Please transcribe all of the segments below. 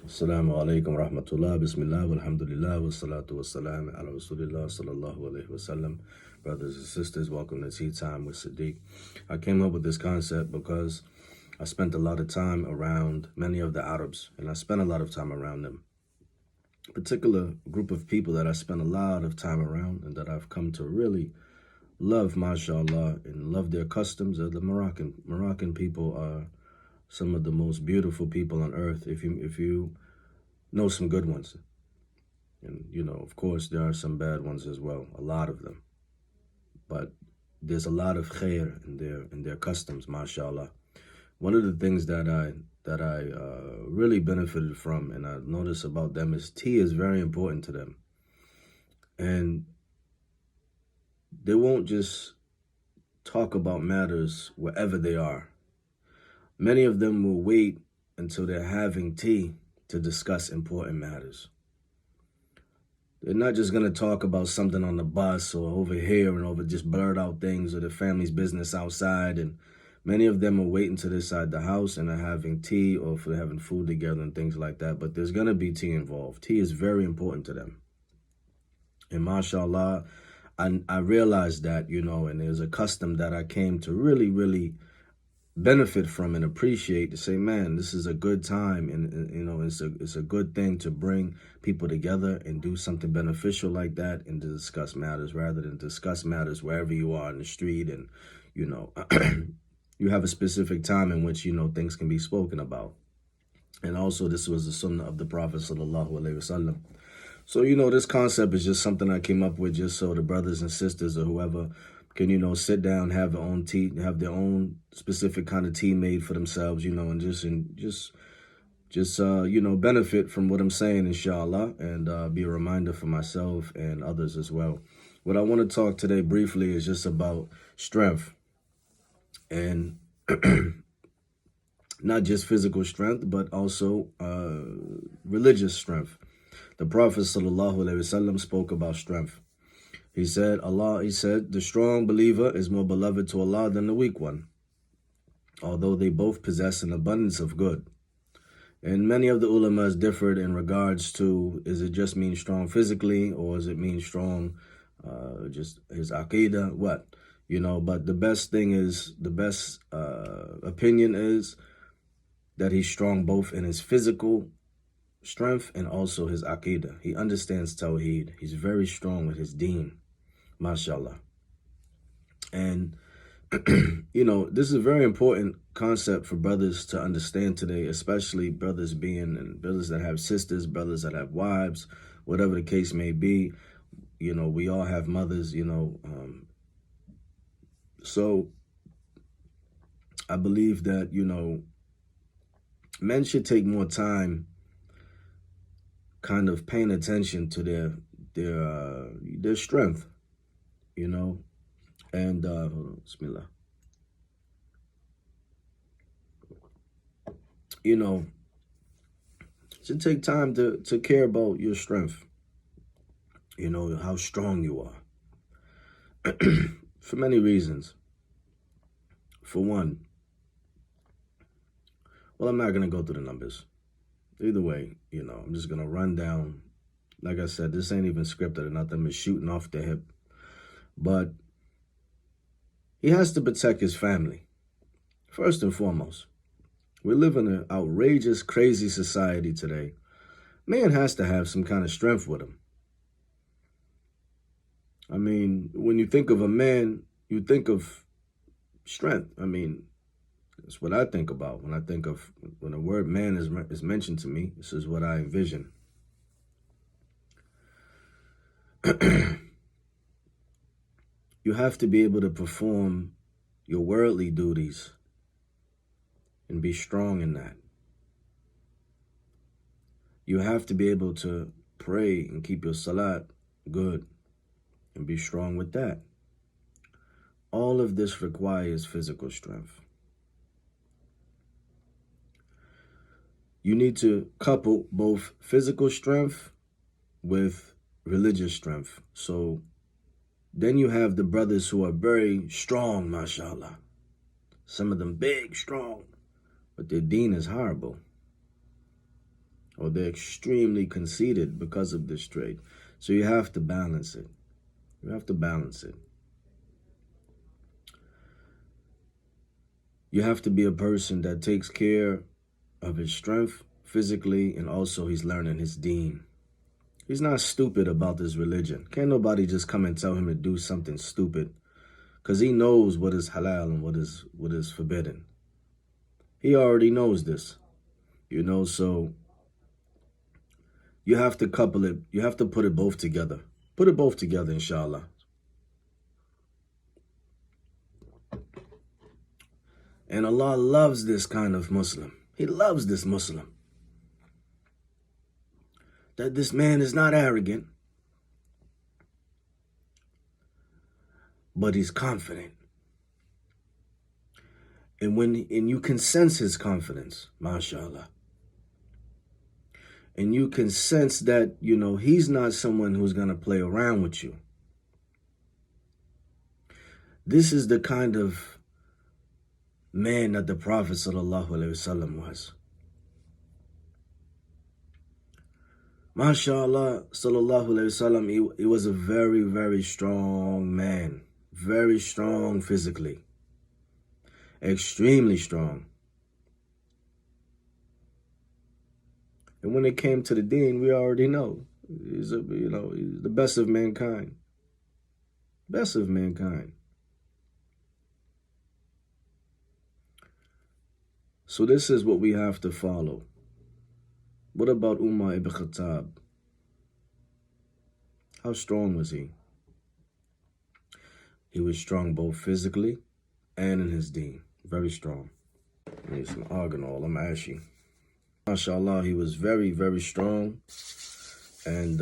Assalamu alaikum rahmatullah, bismillah, walhamdulillah, wassalatu wassalam ala rasulillah sallallahu alayhi wasallam. Brothers and sisters, welcome to Tea Time with Sadiq. I came up with this concept because I spent a lot of time around many of the Arabs, and I spent a lot of time around them. A particular group of people that I spent a lot of time around and that I've come to really love, mashallah, and love their customs are the Moroccan. Moroccan people are some of the most beautiful people on earth. If you know some good ones, and of course there are some bad ones as well, a lot of them, but there's a lot of khair in their customs, mashallah. One of the things that I really benefited from, and I noticed about them, is tea is very important to them, and they won't just talk about matters wherever they are. Many of them will wait until they're having tea to discuss important matters. They're not just going to talk about something on the bus or over here and over just blurt out things or the family's business outside. And many of them are waiting till they're inside the house and are having tea, or if they're having food together and things like that. But there's going to be tea involved. Tea is very important to them. And mashallah, I realized that, and there's a custom that I came to really, really benefit from and appreciate, to say, man, this is a good time, and it's a good thing to bring people together and do something beneficial like that, and to discuss matters rather than discuss matters wherever you are in the street. And you have a specific time in which things can be spoken about. And also, this was the sunnah of the Prophet sallallahu alaihi wasallam. So this concept is just something I came up with, just so the brothers and sisters or whoever can, sit down, have their own tea, have their own specific kind of tea made for themselves, and just benefit from what I'm saying, inshallah, and be a reminder for myself and others as well. What I want to talk today briefly is just about strength, and not just physical strength, but also religious strength. The Prophet sallallahu alaihi wasallam spoke about strength. He said, the strong believer is more beloved to Allah than the weak one, although they both possess an abundance of good. And many of the ulamas differed in regards to, is it just mean strong physically, or does it mean strong, just his aqidah, what? But the best opinion is that he's strong both in his physical strength and also his aqidah. He understands tawheed. He's very strong with his deen. Mashallah. And, this is a very important concept for brothers to understand today, especially brothers that have sisters, brothers that have wives, whatever the case may be. We all have mothers, so I believe that, men should take more time kind of paying attention to their strength. And hold on, bismillah. Should take time to care about your strength. How strong you are. For many reasons. For one, well, I'm not going to go through the numbers. Either way, I'm just going to run down. Like I said, this ain't even scripted or nothing. I'm shooting off the hip. But he has to protect his family, first and foremost. We live in an outrageous, crazy society today. Man has to have some kind of strength with him. I mean, when you think of a man, you think of strength. I mean, that's what I think about when the word man is mentioned to me. This is what I envision. You have to be able to perform your worldly duties and be strong in that. You have to be able to pray and keep your salat good and be strong with that. All of this requires physical strength. You need to couple both physical strength with religious strength. So then you have the brothers who are very strong, mashallah. Some of them big, strong, but their deen is horrible. or they're extremely conceited because of this trait. So you have to balance it. You have to balance it. You have to be a person that takes care of his strength physically, and also he's learning his deen. He's not stupid about this religion. Can't nobody just come and tell him to do something stupid, because he knows what is halal and what is forbidden. He already knows this, you know, so you have to couple it. You have to put it both together. Put it both together, inshallah. And Allah loves this kind of Muslim. He loves this Muslim. That this man is not arrogant, but he's confident. And you can sense his confidence, mashallah. And you can sense that, you know, he's not someone who's going to play around with you. This is the kind of man that the Prophet ﷺ was. MashaAllah, sallallahu alayhi wasallam, he was a very, very strong man. Very strong physically. Extremely strong. And when it came to the deen, we already know. He's he's the best of mankind. Best of mankind. So this is what we have to follow. What about Umar ibn Khattab? How strong was he? He was strong both physically and in his deen. Very strong. I need some arganol. I'm ashy. MashaAllah, he was very, very strong. And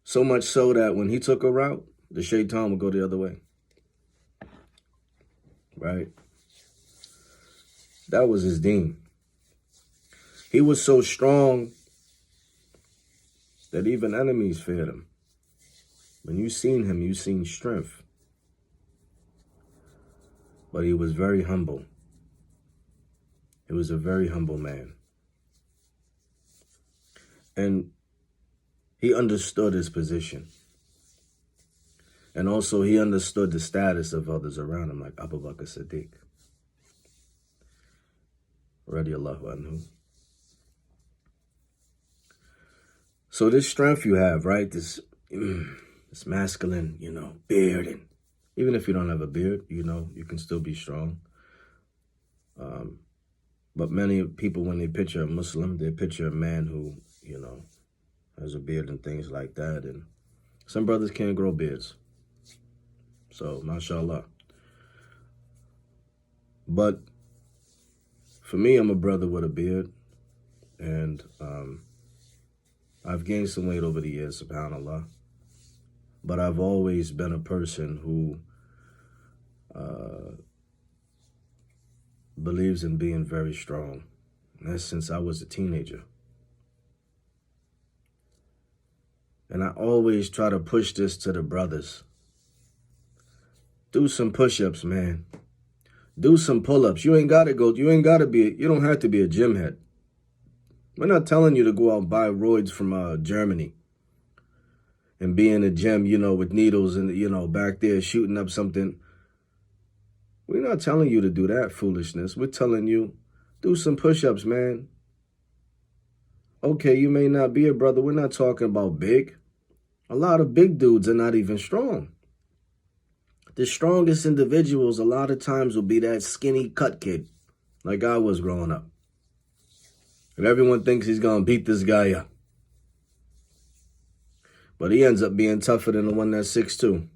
so much so that when he took a route, the shaitan would go the other way. Right? That was his deen. He was so strong that even enemies feared him. When you seen him, you seen strength. But he was very humble. He was a very humble man. And he understood his position. And also he understood the status of others around him, like Abu Bakr Siddiq. Radiallahu anhu. So this strength you have, right? This masculine, beard. And even if you don't have a beard, you can still be strong. But many people, when they picture a Muslim, they picture a man who, has a beard and things like that. And some brothers can't grow beards. So, mashallah. But for me, I'm a brother with a beard. And I've gained some weight over the years, subhanAllah. But I've always been a person who believes in being very strong. And that's since I was a teenager. And I always try to push this to the brothers. Do some push-ups, man. Do some pull-ups. You don't have to be a gym head. We're not telling you to go out and buy roids from Germany and be in a gym, with needles and, back there shooting up something. We're not telling you to do that foolishness. We're telling you, do some push-ups, man. Okay, you may not be a brother. We're not talking about big. A lot of big dudes are not even strong. The strongest individuals a lot of times will be that skinny cut kid, like I was growing up. And everyone thinks he's going to beat this guy up. But he ends up being tougher than the one that's 6'2".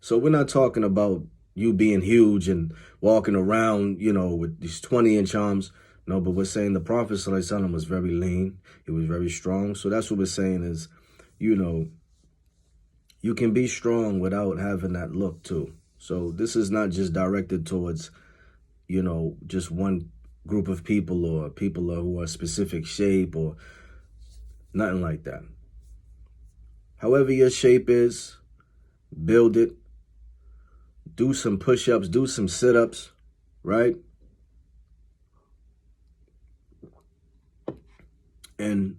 So we're not talking about you being huge and walking around, with these 20-inch arms. No, but we're saying the Prophet ﷺ was very lean. He was very strong. So that's what we're saying is, you can be strong without having that look too. So this is not just directed towards, just one group of people or people who are specific shape or nothing like that. However your shape is, build it. Do some push-ups, do some sit-ups, right? And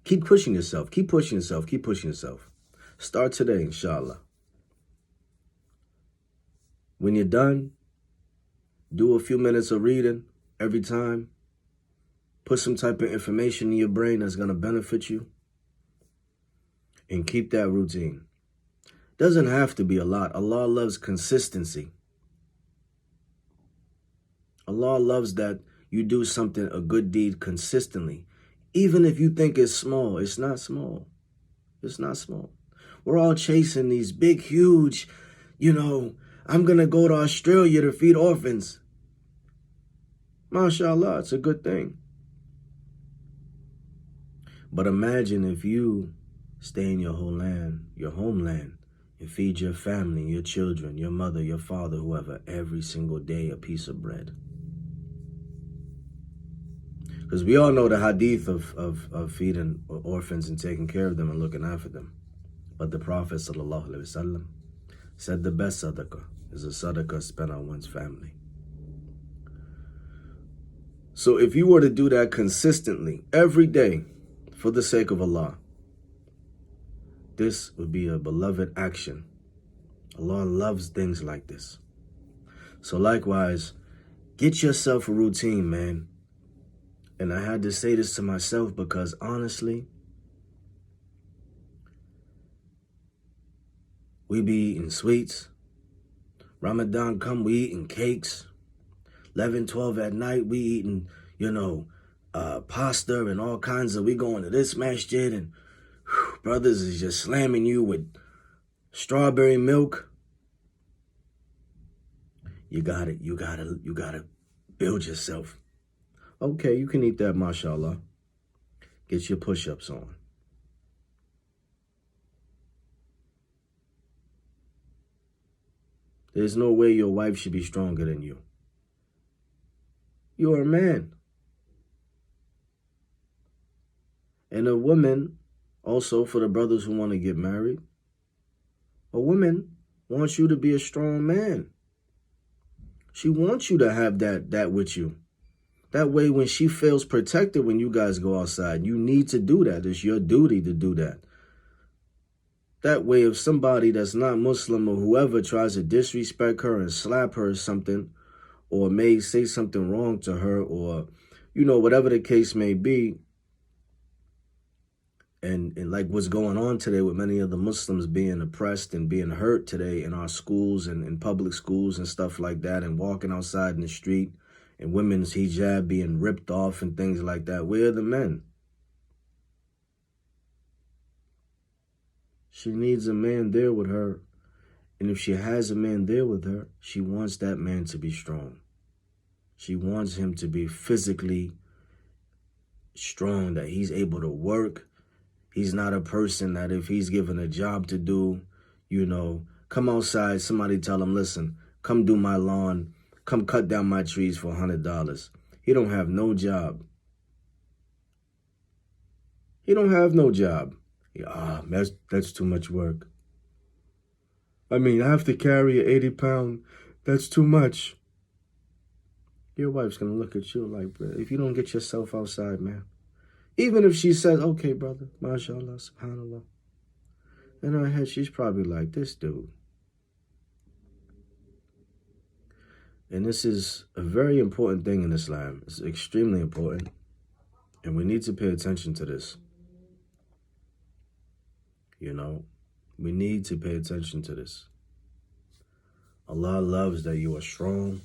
keep pushing yourself. Keep pushing yourself. Keep pushing yourself. Start today, inshallah. When you're done, do a few minutes of reading every time. Put some type of information in your brain that's going to benefit you. And keep that routine. Doesn't have to be a lot. Allah loves consistency. Allah loves that you do something, a good deed, consistently. Even if you think it's small, it's not small. It's not small. We're all chasing these big, huge, I'm going to go to Australia to feed orphans. MashaAllah, it's a good thing. But imagine if you stay in your homeland, and feed your family, your children, your mother, your father, whoever, every single day a piece of bread. Because we all know the hadith of feeding orphans and taking care of them and looking after them. But the Prophet ﷺ said the best sadaqah is a sadaqah spent on one's family. So if you were to do that consistently, every day, for the sake of Allah, this would be a beloved action. Allah loves things like this. So likewise, get yourself a routine, man. And I had to say this to myself because honestly, we be eating sweets. Ramadan come, we eating cakes. 11, 12 at night, we eating, pasta and all kinds of, we going to this masjid and brothers is just slamming you with strawberry milk. You gotta build yourself. Okay, you can eat that, mashallah. Get your push-ups on. There's no way your wife should be stronger than you. You're a man. And a woman, also for the brothers who want to get married, a woman wants you to be a strong man. She wants you to have that with you. That way, when she feels protected when you guys go outside, you need to do that. It's your duty to do that. That way, if somebody that's not Muslim or whoever tries to disrespect her and slap her or something, or may say something wrong to her, or, whatever the case may be, and like what's going on today with many of the Muslims being oppressed and being hurt today in our schools and in public schools and stuff like that, and walking outside in the street, and women's hijab being ripped off and things like that. Where are the men? She needs a man there with her. And if she has a man there with her, she wants that man to be strong. She wants him to be physically strong, that he's able to work. He's not a person that if he's given a job to do, come outside, somebody tell him, listen, come do my lawn, come cut down my trees for $100. He don't have no job. He don't have no job. That's too much work. I have to carry an 80-pound. That's too much. Your wife's going to look at you like, bro, if you don't get yourself outside, man. Even if she says, okay, brother, mashallah, subhanallah. In her head, she's probably like, this dude. And this is a very important thing in Islam. It's extremely important. And we need to pay attention to this. We need to pay attention to this. Allah loves that you are strong.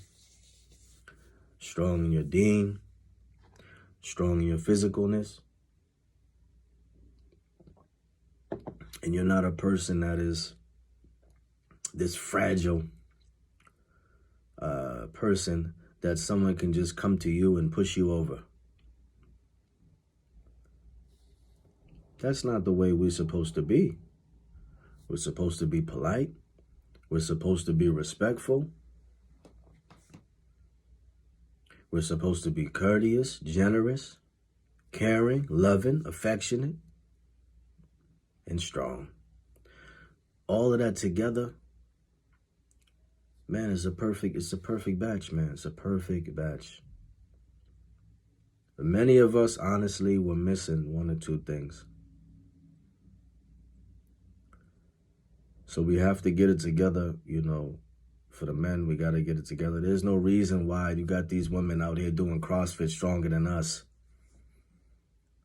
Strong in your deen. Strong in your physicalness. And you're not a person that is this fragile person that someone can just come to you and push you over. That's not the way we're supposed to be. We're supposed to be polite. We're supposed to be respectful. We're supposed to be courteous, generous, caring, loving, affectionate, and strong. All of that together, man, it's a perfect batch, man. It's a perfect batch. Many of us, honestly, were missing one or two things. So we have to get it together, you know. For the men, we got to get it together. There's no reason why you got these women out here doing CrossFit stronger than us,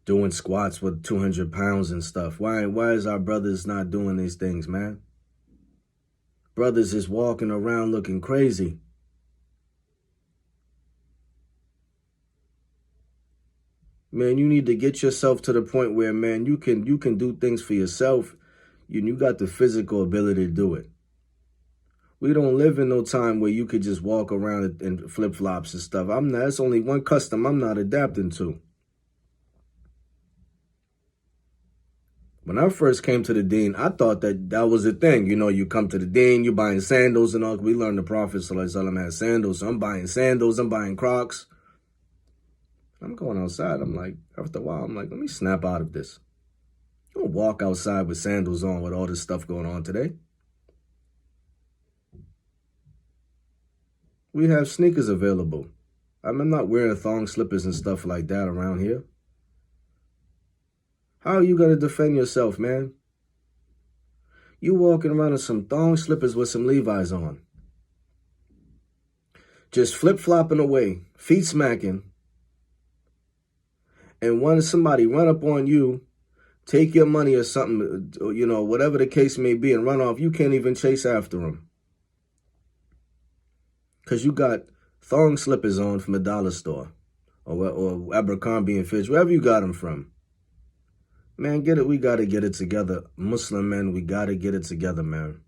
doing squats with 200 pounds and stuff. Why is our brothers not doing these things, man? Brothers is walking around looking crazy. Man, you need to get yourself to the point where, man, you can do things for yourself. You got the physical ability to do it. We don't live in no time where you could just walk around in flip-flops and stuff. That's only one custom I'm not adapting to. When I first came to the deen, I thought that was a thing. You know, you come to the deen, you're buying sandals and all. We learned the Prophet ﷺ had sandals, so I'm buying sandals, I'm buying Crocs. I'm going outside. I'm like, after a while, I'm like, let me snap out of this. You don't walk outside with sandals on with all this stuff going on today. We have sneakers available. I'm not wearing thong slippers and stuff like that around here. How are you going to defend yourself, man? You walking around in some thong slippers with some Levi's on. Just flip-flopping away, feet smacking. And when somebody run up on you, take your money or something, you know, whatever the case may be, and run off, you can't even chase after them. Because you got thong slippers on from the dollar store or Abercrombie and Fitch, wherever you got them from. Man, get it. We got to get it together. Muslim men, we got to get it together, man.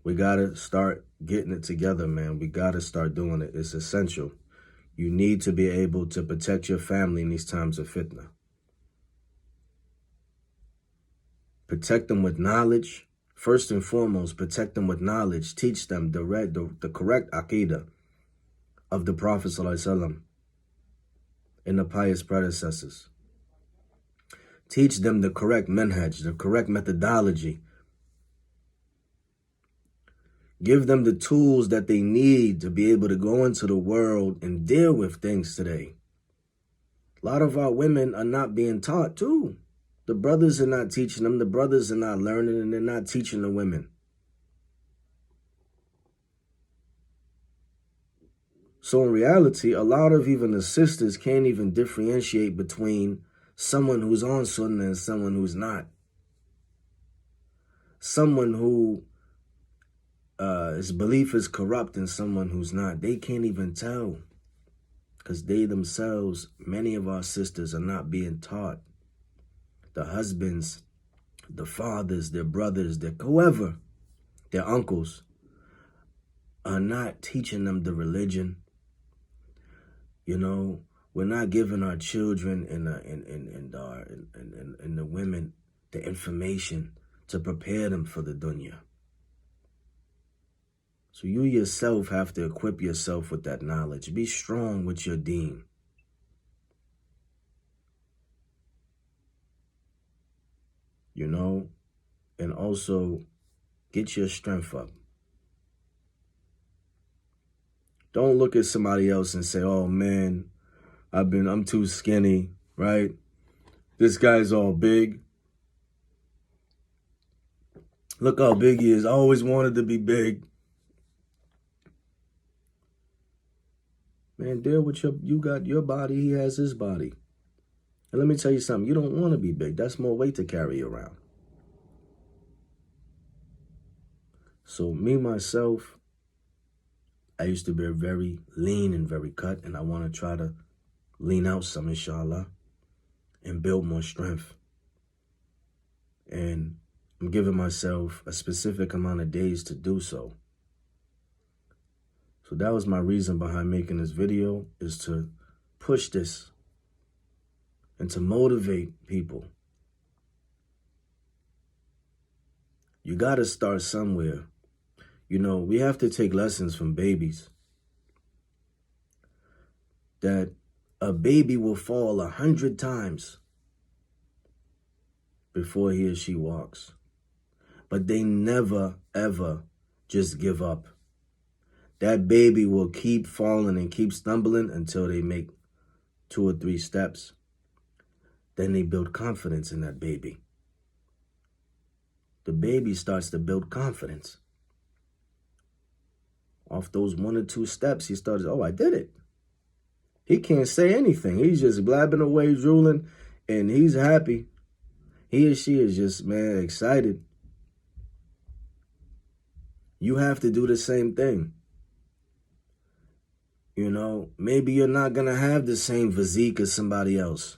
We got to start getting it together, man. We got to start doing it. It's essential. You need to be able to protect your family in these times of fitna. Protect them with knowledge. First and foremost, protect them with knowledge. Teach them the correct aqidah of the Prophet ﷺ and the pious predecessors. Teach them the correct manhaj, the correct methodology. Give them the tools that they need to be able to go into the world and deal with things today. A lot of our women are not being taught too. The brothers are not teaching them. The brothers are not learning, and they're not teaching the women. So in reality, a lot of even the sisters can't even differentiate between someone who's on sunnah and someone who's not. Someone who his belief is corrupt and someone who's not. They can't even tell, because they themselves, many of our sisters, are not being taught. The husbands, the fathers, their brothers, their whoever, their uncles, are not teaching them the religion. You know, we're not giving our children and the women the information to prepare them for the dunya. So you yourself have to equip yourself with that knowledge. Be strong with your deen. You know, and also get your strength up. Don't look at somebody else and say, oh man, I'm too skinny, right? This guy's all big. Look how big he is. I always wanted to be big. Man, deal with you got your body, he has his body. And let me tell you something, you don't want to be big. That's more weight to carry around. So me, myself, I used to be very lean and very cut, and I want to try to lean out some, inshallah, and build more strength. And I'm giving myself a specific amount of days to do so. So that was my reason behind making this video, is to push this and to motivate people. You got to start somewhere. You know, we have to take lessons from babies. That a baby will fall 100 times before he or she walks. But they never, ever just give up. That baby will keep falling and keep stumbling until they make 2 or 3 steps, then they build confidence in that baby. The baby starts to build confidence. Off those 1 or 2 steps, he starts, oh, I did it. He can't say anything. He's just blabbing away, drooling, and he's happy. He or she is just, man, excited. You have to do the same thing. You know, maybe you're not going to have the same physique as somebody else.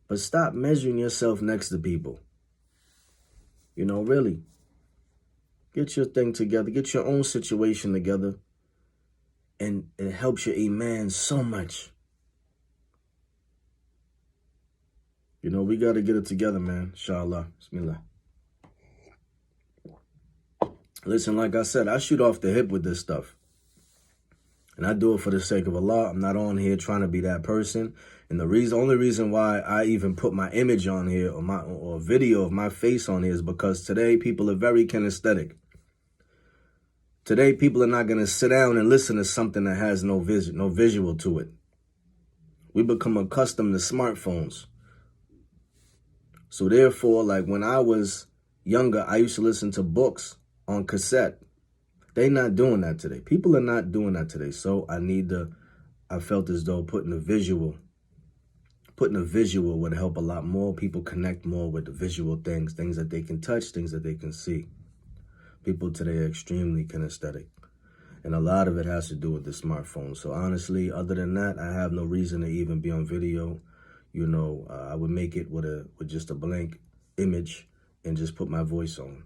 But stop measuring yourself next to people. You know, really. Get your thing together. Get your own situation together. And it helps your iman so much. You know, we got to get it together, man. Inshallah. Bismillah. Listen, like I said, I shoot off the hip with this stuff. And I do it for the sake of Allah. I'm not on here trying to be that person. And the only reason why I even put my image on here or a video of my face on here is because today people are very kinesthetic. Today people are not going to sit down and listen to something that has no visual to it. We become accustomed to smartphones. So therefore, like when I was younger, I used to listen to books on cassette. They're not doing that today. People are not doing that today. So I felt as though putting a visual would help a lot more. People connect more with the visual things that they can touch, things that they can see. People today are extremely kinesthetic. And a lot of it has to do with the smartphone. So honestly, other than that, I have no reason to even be on video. You know, I would make it with just a blank image and just put my voice on.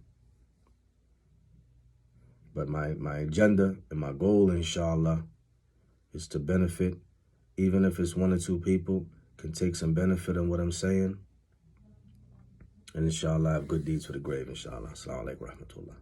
But my agenda and my goal, inshallah, is to benefit, even if it's 1 or 2 people can take some benefit in what I'm saying. And inshallah, I have good deeds for the grave, inshallah. Assalamu alaikum wa rahmatullah.